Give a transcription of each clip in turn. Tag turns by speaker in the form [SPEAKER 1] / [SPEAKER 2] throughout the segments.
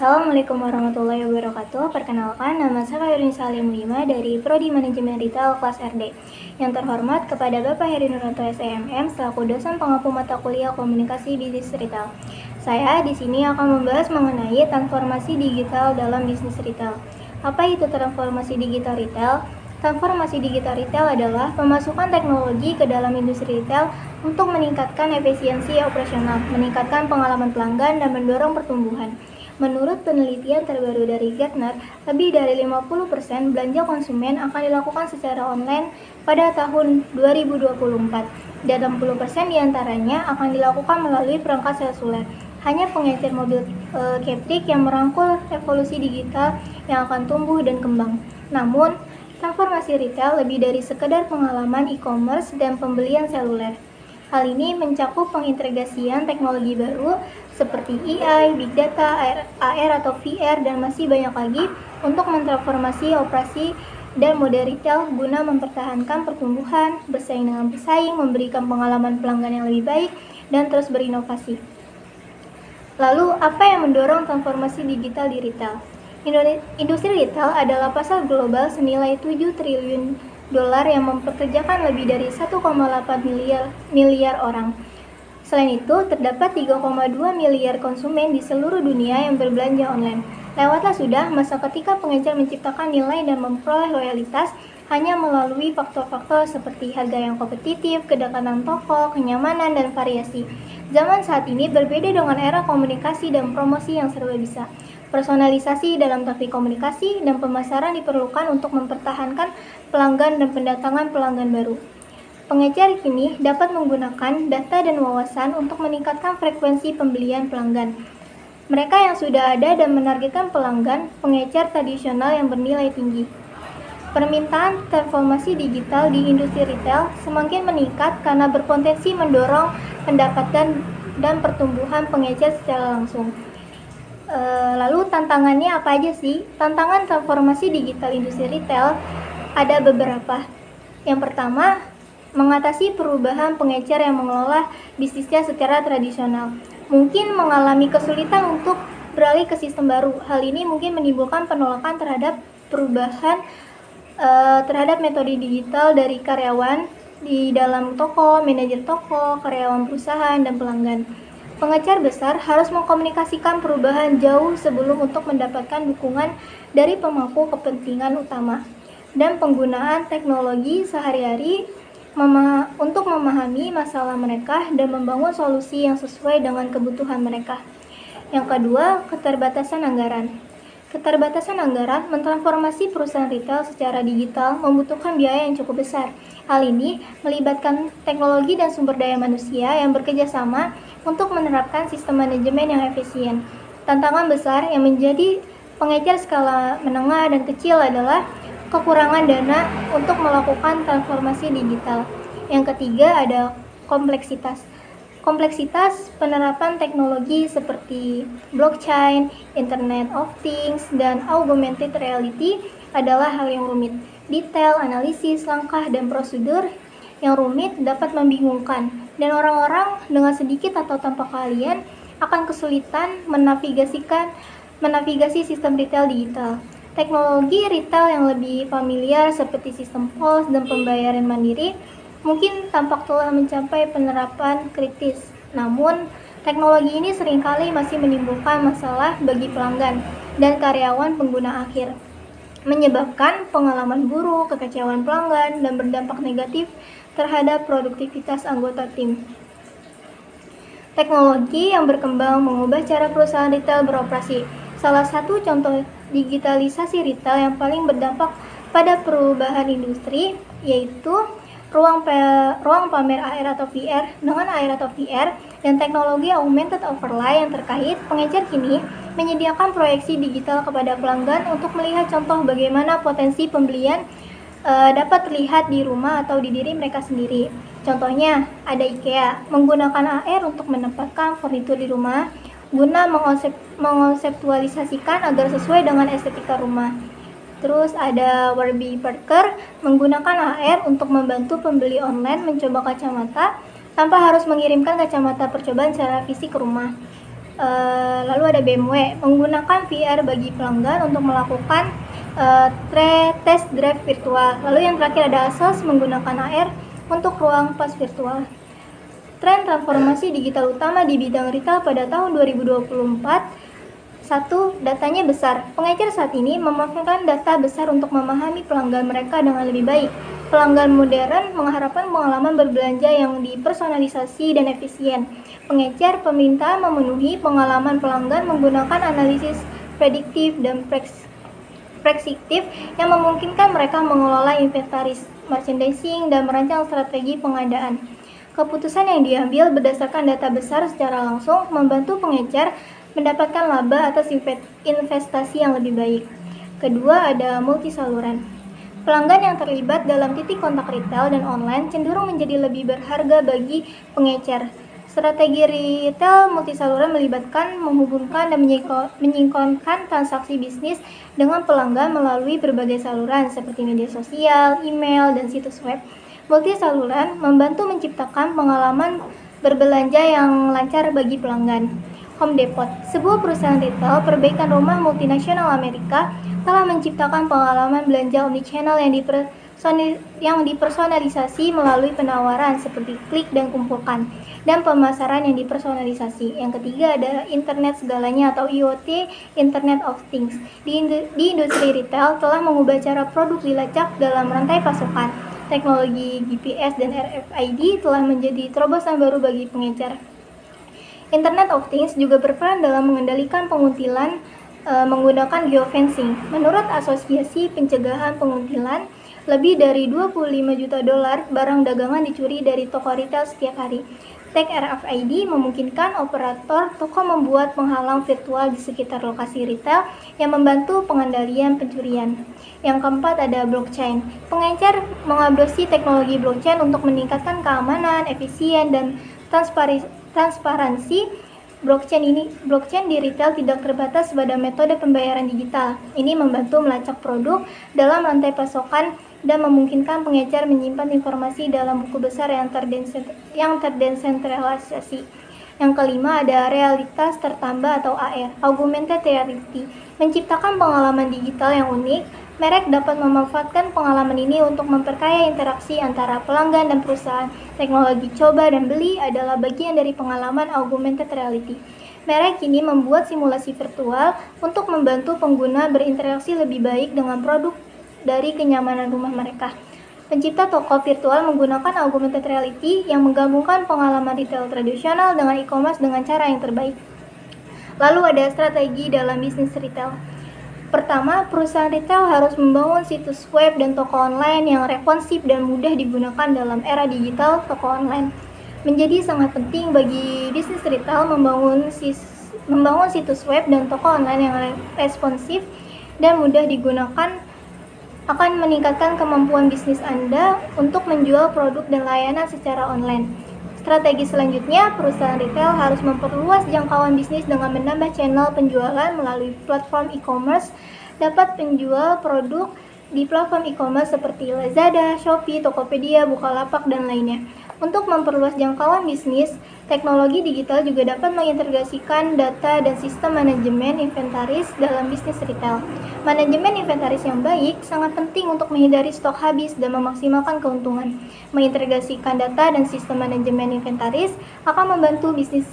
[SPEAKER 1] Assalamualaikum warahmatullahi wabarakatuh. Perkenalkan, nama saya Khairun Salim 5 dari Prodi Manajemen Retail kelas RD. Yang terhormat kepada Bapak Heri Nuranto SMM selaku dosen pengampu mata kuliah Komunikasi Bisnis Retail. Saya di sini akan membahas mengenai transformasi digital dalam bisnis retail. Apa itu transformasi digital retail? Transformasi digital retail adalah pemasukan teknologi ke dalam industri retail untuk meningkatkan efisiensi operasional, meningkatkan pengalaman pelanggan, dan mendorong pertumbuhan. Menurut penelitian terbaru dari Gartner, lebih dari 50% belanja konsumen akan dilakukan secara online pada tahun 2024, dan 60% diantaranya akan dilakukan melalui perangkat seluler. Hanya pengecer mobil Captric yang merangkul evolusi digital yang akan tumbuh dan kembang. Namun, transformasi retail lebih dari sekedar pengalaman e-commerce dan pembelian seluler. Hal ini mencakup pengintegrasian teknologi baru seperti AI, Big Data, AR atau VR, dan masih banyak lagi untuk mentransformasi operasi dan mode retail guna mempertahankan pertumbuhan, bersaing dengan pesaing, memberikan pengalaman pelanggan yang lebih baik, dan terus berinovasi. Lalu, apa yang mendorong transformasi digital di retail? Industri retail adalah pasar global senilai 7 triliun dolar yang mempekerjakan lebih dari 1,8 miliar orang. Selain itu, terdapat 3,2 miliar konsumen di seluruh dunia yang berbelanja online. Lewatlah sudah masa ketika pengecer menciptakan nilai dan memperoleh loyalitas hanya melalui faktor-faktor seperti harga yang kompetitif, kedekatan toko, kenyamanan, dan variasi. Zaman saat ini berbeda dengan era komunikasi dan promosi yang serba bisa. Personalisasi dalam taktik komunikasi dan pemasaran diperlukan untuk mempertahankan pelanggan dan pendatangan pelanggan baru. Pengecer kini dapat menggunakan data dan wawasan untuk meningkatkan frekuensi pembelian pelanggan. Mereka yang sudah ada dan menargetkan pelanggan pengecer tradisional yang bernilai tinggi. Permintaan transformasi digital di industri retail semakin meningkat karena berpotensi mendorong pendapatan dan pertumbuhan pengecer secara langsung. Lalu tantangannya apa aja sih? Tantangan transformasi digital industri retail ada beberapa. Yang pertama, mengatasi perubahan pengecer yang mengelola bisnisnya secara tradisional. Mungkin mengalami kesulitan untuk beralih ke sistem baru. Hal ini mungkin menimbulkan penolakan terhadap perubahan terhadap metode digital dari karyawan di dalam toko, manajer toko, karyawan perusahaan, dan pelanggan. Pengecer besar harus mengkomunikasikan perubahan jauh sebelum untuk mendapatkan dukungan dari pemangku kepentingan utama dan penggunaan teknologi sehari-hari untuk memahami masalah mereka dan membangun solusi yang sesuai dengan kebutuhan mereka. Yang kedua, keterbatasan anggaran. Keterbatasan anggaran mentransformasi perusahaan retail secara digital membutuhkan biaya yang cukup besar. Hal ini melibatkan teknologi dan sumber daya manusia yang bekerja sama untuk menerapkan sistem manajemen yang efisien. Tantangan besar yang menjadi pengecer skala menengah dan kecil adalah kekurangan dana untuk melakukan transformasi digital. Yang ketiga ada kompleksitas. Kompleksitas penerapan teknologi seperti blockchain, Internet of Things, dan augmented reality adalah hal yang rumit. Detail, analisis, langkah, dan prosedur yang rumit dapat membingungkan, dan orang-orang dengan sedikit atau tanpa keahlian akan kesulitan menavigasi sistem retail digital. Teknologi retail yang lebih familiar seperti sistem POS dan pembayaran mandiri mungkin tampak telah mencapai penerapan kritis. Namun, teknologi ini seringkali masih menimbulkan masalah bagi pelanggan dan karyawan pengguna akhir, menyebabkan pengalaman buruk, kekecewaan pelanggan, dan berdampak negatif terhadap produktivitas anggota tim. Teknologi yang berkembang mengubah cara perusahaan retail beroperasi. Salah satu contoh digitalisasi retail yang paling berdampak pada perubahan industri yaitu ruang pamer AR atau VR. Dengan AR atau VR dan teknologi augmented overlay yang terkait, pengecer kini menyediakan proyeksi digital kepada pelanggan untuk melihat contoh bagaimana potensi pembelian dapat terlihat di rumah atau di diri mereka sendiri. Contohnya, ada IKEA menggunakan AR untuk menempatkan furnitur di rumah guna mengonseptualisasikan agar sesuai dengan estetika rumah. Terus ada Warby Parker menggunakan AR untuk membantu pembeli online mencoba kacamata tanpa harus mengirimkan kacamata percobaan secara fisik ke rumah. Lalu ada BMW menggunakan VR bagi pelanggan untuk melakukan test drive virtual. Lalu yang terakhir ada Asos menggunakan AR untuk ruang pas virtual. Tren transformasi digital utama di bidang retail pada tahun 2024. 1. Datanya besar. Pengecer saat ini memanfaatkan data besar untuk memahami pelanggan mereka dengan lebih baik. Pelanggan modern mengharapkan pengalaman berbelanja yang dipersonalisasi dan efisien. Pengecer peminta memenuhi pengalaman pelanggan menggunakan analisis prediktif dan preskriptif yang memungkinkan mereka mengelola inventaris, merchandising, dan merancang strategi pengadaan. Keputusan yang diambil berdasarkan data besar secara langsung membantu pengecer mendapatkan laba atas investasi yang lebih baik. Kedua, ada multisaluran. Pelanggan yang terlibat dalam titik kontak retail dan online cenderung menjadi lebih berharga bagi pengecer. Strategi retail multisaluran melibatkan menghubungkan dan menyinkronkan transaksi bisnis dengan pelanggan melalui berbagai saluran seperti media sosial, email, dan situs web. Multisaluran membantu menciptakan pengalaman berbelanja yang lancar bagi pelanggan. Home Depot, sebuah perusahaan retail perbaikan rumah multinasional Amerika, telah menciptakan pengalaman belanja omnichannel yang dipersonalisasi melalui penawaran seperti klik dan kumpulkan, dan pemasaran yang dipersonalisasi. Yang ketiga ada Internet segalanya atau IoT, Internet of Things. Di industri retail telah mengubah cara produk dilacak dalam rantai pasokan. Teknologi GPS dan RFID telah menjadi terobosan baru bagi pengecer. Internet of Things juga berperan dalam mengendalikan penguntilan menggunakan geofencing. Menurut Asosiasi Pencegahan Penguntilan, lebih dari 25 juta dolar barang dagangan dicuri dari toko retail setiap hari. Tag RFID memungkinkan operator toko membuat penghalang virtual di sekitar lokasi retail yang membantu pengendalian pencurian. Yang keempat ada blockchain. Pengecer mengadopsi teknologi blockchain untuk meningkatkan keamanan, efisien, dan transparansi. Blockchain di retail tidak terbatas pada metode pembayaran digital. Ini membantu melacak produk dalam rantai pasokan dan memungkinkan pengecer menyimpan informasi dalam buku besar yang terdesentralisasi. Yang kelima ada realitas tertambah atau AR, Augmented Reality. Menciptakan pengalaman digital yang unik, merek dapat memanfaatkan pengalaman ini untuk memperkaya interaksi antara pelanggan dan perusahaan. Teknologi coba dan beli adalah bagian dari pengalaman Augmented Reality. Merek kini membuat simulasi virtual untuk membantu pengguna berinteraksi lebih baik dengan produk dari kenyamanan rumah mereka. Pencipta toko virtual menggunakan augmented reality yang menggabungkan pengalaman retail tradisional dengan e-commerce dengan cara yang terbaik. Lalu ada strategi dalam bisnis retail. Pertama, perusahaan retail harus membangun situs web dan toko online yang responsif dan mudah digunakan dalam era digital. Toko online menjadi sangat penting bagi bisnis retail. Membangun situs web dan toko online yang responsif dan mudah digunakan akan meningkatkan kemampuan bisnis Anda untuk menjual produk dan layanan secara online. Strategi selanjutnya, perusahaan retail harus memperluas jangkauan bisnis dengan menambah channel penjualan melalui platform e-commerce. Dapat menjual produk di platform e-commerce seperti Lazada, Shopee, Tokopedia, Bukalapak, dan lainnya. Untuk memperluas jangkauan bisnis, teknologi digital juga dapat mengintegrasikan data dan sistem manajemen inventaris dalam bisnis retail. Manajemen inventaris yang baik sangat penting untuk menghindari stok habis dan memaksimalkan keuntungan. Mengintegrasikan data dan sistem manajemen inventaris akan membantu bisnis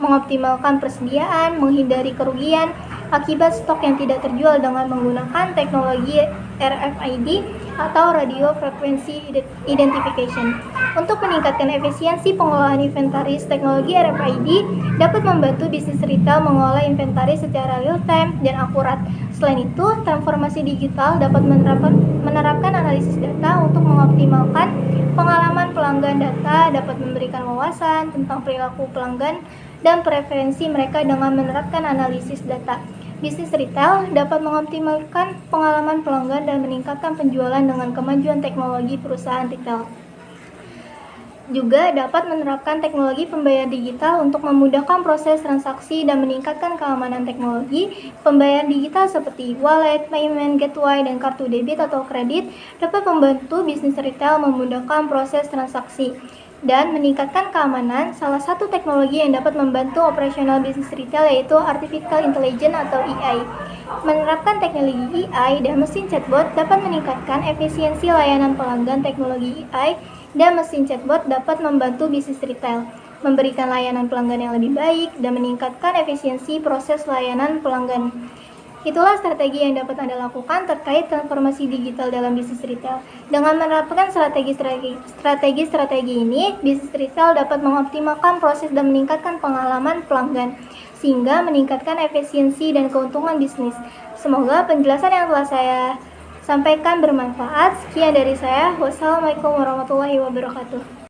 [SPEAKER 1] mengoptimalkan persediaan, menghindari kerugian akibat stok yang tidak terjual dengan menggunakan teknologi RFID atau Radio Frequency Identification. Untuk meningkatkan efisiensi pengelolaan inventaris, teknologi RFID dapat membantu bisnis retail mengelola inventaris secara real-time dan akurat. Selain itu, transformasi digital dapat menerapkan analisis data untuk mengoptimalkan pengalaman pelanggan. Data dapat memberikan wawasan tentang perilaku pelanggan dan preferensi mereka dengan menerapkan analisis data. Bisnis retail dapat mengoptimalkan pengalaman pelanggan dan meningkatkan penjualan dengan kemajuan teknologi perusahaan retail. Juga dapat menerapkan teknologi pembayaran digital untuk memudahkan proses transaksi dan meningkatkan keamanan teknologi. Pembayaran digital seperti wallet, payment gateway, dan kartu debit atau kredit dapat membantu bisnis retail memudahkan proses transaksi. dan meningkatkan keamanan. Salah satu teknologi yang dapat membantu operasional bisnis retail yaitu Artificial Intelligence atau AI. Menerapkan teknologi AI dan mesin chatbot dapat meningkatkan efisiensi layanan pelanggan. Teknologi AI dan mesin chatbot dapat membantu bisnis retail, memberikan layanan pelanggan yang lebih baik, dan meningkatkan efisiensi proses layanan pelanggan. Itulah strategi yang dapat Anda lakukan terkait transformasi digital dalam bisnis retail. Dengan menerapkan strategi ini, bisnis retail dapat mengoptimalkan proses dan meningkatkan pengalaman pelanggan, sehingga meningkatkan efisiensi dan keuntungan bisnis. Semoga penjelasan yang telah saya sampaikan bermanfaat. Sekian dari saya. Wassalamualaikum warahmatullahi wabarakatuh.